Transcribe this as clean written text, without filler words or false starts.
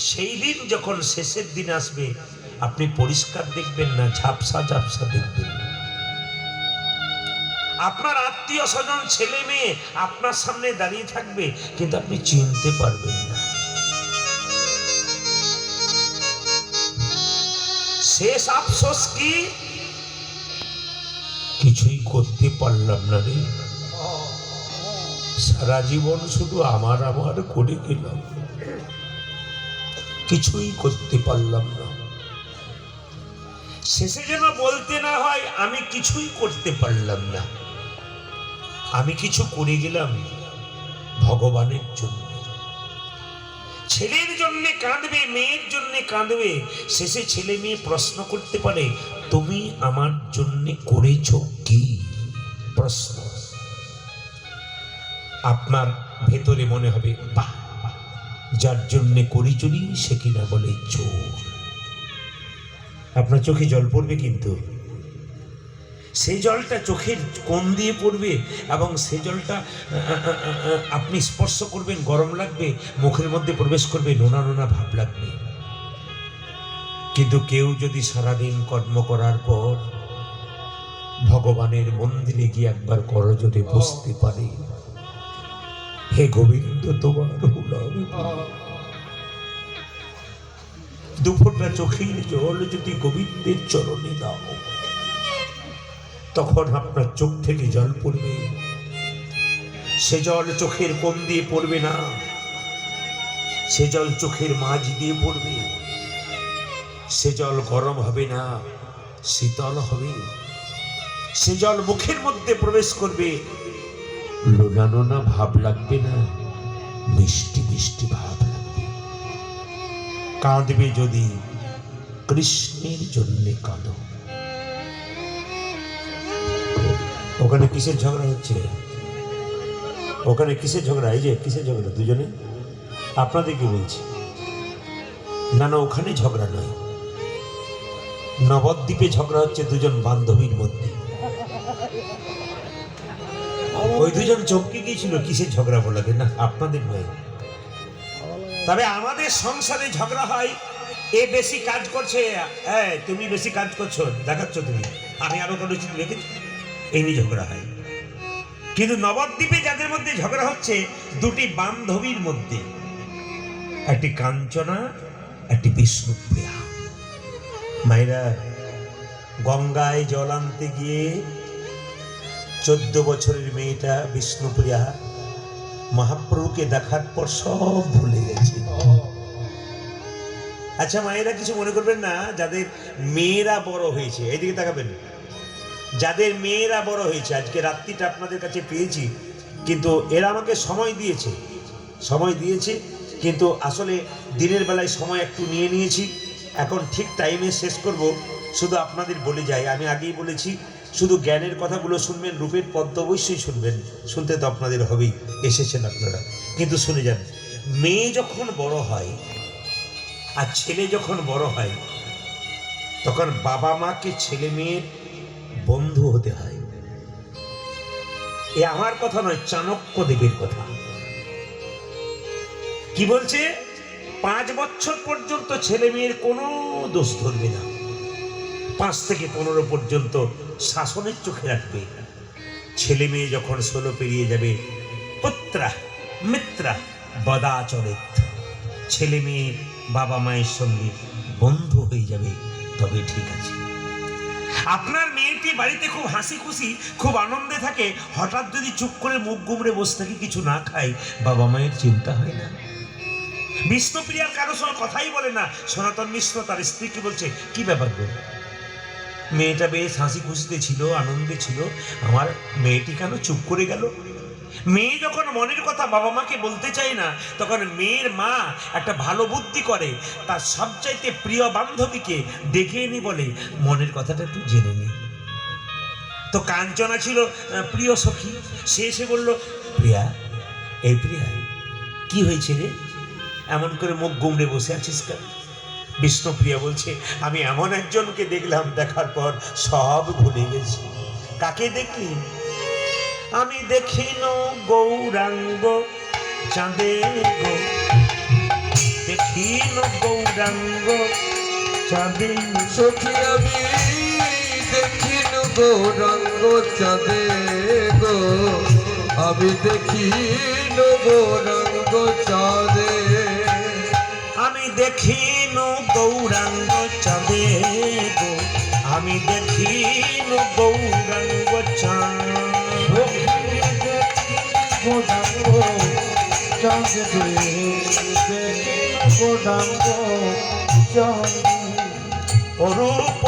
সেই দিন যখন শেষের দিন আসবে, আপনি পরিষ্কার দেখবেন না, ঝাপসা ঝাপসা দেখবেন। আপনার আত্মীয় স্বজন ছেলে মেয়ে আপনার সামনে দাঁড়িয়ে থাকবে, কিন্তু আপনি চিনতে পারবেন না। শেষ আফসোস কি, কিছুই করতে পারলাম না রে, সারা জীবন শুধু আমার আমার করে গেলাম, কিছুই করতে পারলাম না। শেষে যেন বলতে না হয় আমি কিছুই করতে পারলাম না, আমি কিছু করে গেলাম ভগবানের জন্য। ছেলের জন্য কাঁদবে, মেয়ের জন্য কাঁদবে, শেষে ছেলে মেয়ে প্রশ্ন করতে পারে, তুমি আমার জন্য করেছো কি? প্রশ্ন। আপনার ভেতরে মনে হবে, বাহ, যার জন্য করি চুরি সে কিনা বলে চোর। আপনার চোখে জল পড়বে, কিন্তু সেই জলটা চোখের কোণ দিয়ে পড়বে, এবং সেই জলটা আপনি স্পর্শ করবেন, গরম লাগবে, মুখের মধ্যে প্রবেশ করবে, নোনা নোনা ভাব লাগবে। কিন্তু কেউ যদি সারাদিন কর্ম করার পর ভগবানের মন্দিরে গিয়ে একবার করজোড়ে বসতে পারে, হে গোবিন্দ তোমার হলাম, দুফোঁটা চোখের জল যদি গোবিন্দের চরণে দাও, তখন আপনার চোখ থেকে জল পড়বে। সে জল চোখের কোণ দিয়ে পড়বে না, সে জল চোখের মাঝ দিয়ে পড়বে। সে জল গরম হবে না, শীতল হবে। সে জল মুখের মধ্যে প্রবেশ করবে, লোনা নোনা ভাব লাগবে না, মিষ্টি মিষ্টি ভাব লাগবে। কাঁদবে যদি কৃষ্ণের জন্য কাঁদো। ওখানে কিসের ঝগড়া হচ্ছে? ওখানে কিসের ঝগড়া? এই যে কিসের ঝগড়া? দুজনে আপনাদেরকে বলছি, না না, ওখানে ঝগড়া নয়, নবদ্বীপে ঝগড়া হচ্ছে দুজন বান্ধবীর মধ্যে। ওই দুজন চমকে গিয়েছিল, কিসের ঝগড়া বলাতে, না আপনাদের নয়। তবে আমাদের সংসারে ঝগড়া হয়, এ বেশি কাজ করছে, হ্যাঁ তুমি বেশি কাজ করছো দেখাচ্ছ, তুমি আমি আরো কোনো কিছু রেখেছি, এই নিয়ে ঝগড়া হয়। কিন্তু নবদ্বীপে যাদের মধ্যে ঝগড়া হচ্ছে, দুটি বান্ধবীর মধ্যে, একটি কাঞ্চনা, একটি বিষ্ণুপ্রিয়া। মায়েরা, গঙ্গায় জল আনতে গিয়ে 14 বছরের মেয়েটা বিষ্ণুপ্রিয়া মহাপ্রভুকে দেখার পর সব ভুলে গেছে। আচ্ছা মায়েরা, কিছু মনে করবেন না, যাদের মেয়েরা বড় হয়েছে, এইদিকে তাকাবেন, যাদের মেয়েরা বড় হয়েছে, আজকে রাত্রিটা আপনাদের কাছে পেয়েছি, কিন্তু এরা আমাকে সময় দিয়েছে, কিন্তু আসলে দিনের বেলায় সময় একটু নিয়ে নিয়েছি, এখন ঠিক টাইমে শেষ করব। শুধু আপনাদের বলে যাই, আমি আগেই বলেছি, শুধু জ্ঞানের কথাগুলো শুনবেন, রূপের পদ্ম অবশ্যই শুনবেন, শুনতে তো আপনাদের হবেই, এসেছেন আপনারা, কিন্তু শুনে যান। মেয়ে যখন বড় হয় আর ছেলে যখন বড় হয়, তখন বাবা মাকে ছেলে মেয়ের বন্ধু হতে হয়। এ আমার কথা নয়, চাণক্য দেবের কথা। কি বলছে? 5 বছর পর্যন্ত ছেলে মেয়ের কোনো দোষ ধরবে না, 5 থেকে 15 পর্যন্ত শাসনের চোখে রাখবে। ছেলে মেয়ে যখন 16 পেরিয়ে যাবে, পুত্রা মিত্রা বদাচরিত, ছেলে মেয়ে বাবা মায়ের সঙ্গে বন্ধু হয়ে যাবে, তবে ঠিক আছে। আপনার মেয়েটি বাড়িতে খুব হাসি খুশি, খুব আনন্দে থাকে, হঠাৎ যদি চুপ করে মুখ গুমড়ে বসে থাকে, কিছু না খায়, বাবা মায়ের চিন্তা হয় না? বিষ্ণুপ্রিয়ার কারোর সঙ্গে কথাই বলে না। সনাতন মিশ্র তার স্ত্রীকে বলছে, কি ব্যাপার গো, মেয়েটা বেশ হাসি খুশিতে ছিল, আনন্দে ছিল, আমার মেয়েটি কেন চুপ করে গেল? মেয়ে যখন মনের কথা বাবা মাকে বলতে চায় না, তখন মেয়ের মা একটা ভালো বুদ্ধি করে, তার সবচাইতে প্রিয় বান্ধবীকে ডেকে এনে বলে, মনের কথাটা একটু জেনে নি। তো কাঞ্চনা ছিল প্রিয় সখী, সে এসে বলল, প্রিয়া, এই প্রিয়া, কি হয়েছে রে, এমন করে মুখ গুমড়ে বসে আছিস কেন? বিষ্ণুপ্রিয়া বলছে, আমি এমন একজনকে দেখলাম, দেখার পর সব ভুলে গেছি। কাকে দেখলি? আমি দেখিন গৌরাঙ্গ চাঁদে গো, দেখি দেখিন গৌরাঙ্গ চাঁদে। সখী আমি দেখিন গৌরাঙ্গ চাঁদে গো, আমি দেখিন গৌরাঙ্গ চাঁদে। আমি দেখিন গৌরাঙ্গ চাঁদে গো, আমি দেখিন গৌরাঙ্গ চাঁদে। গৌরাঙ্গ চাঁদে দেখিন গৌরাঙ্গ চাঁদে। অরূপ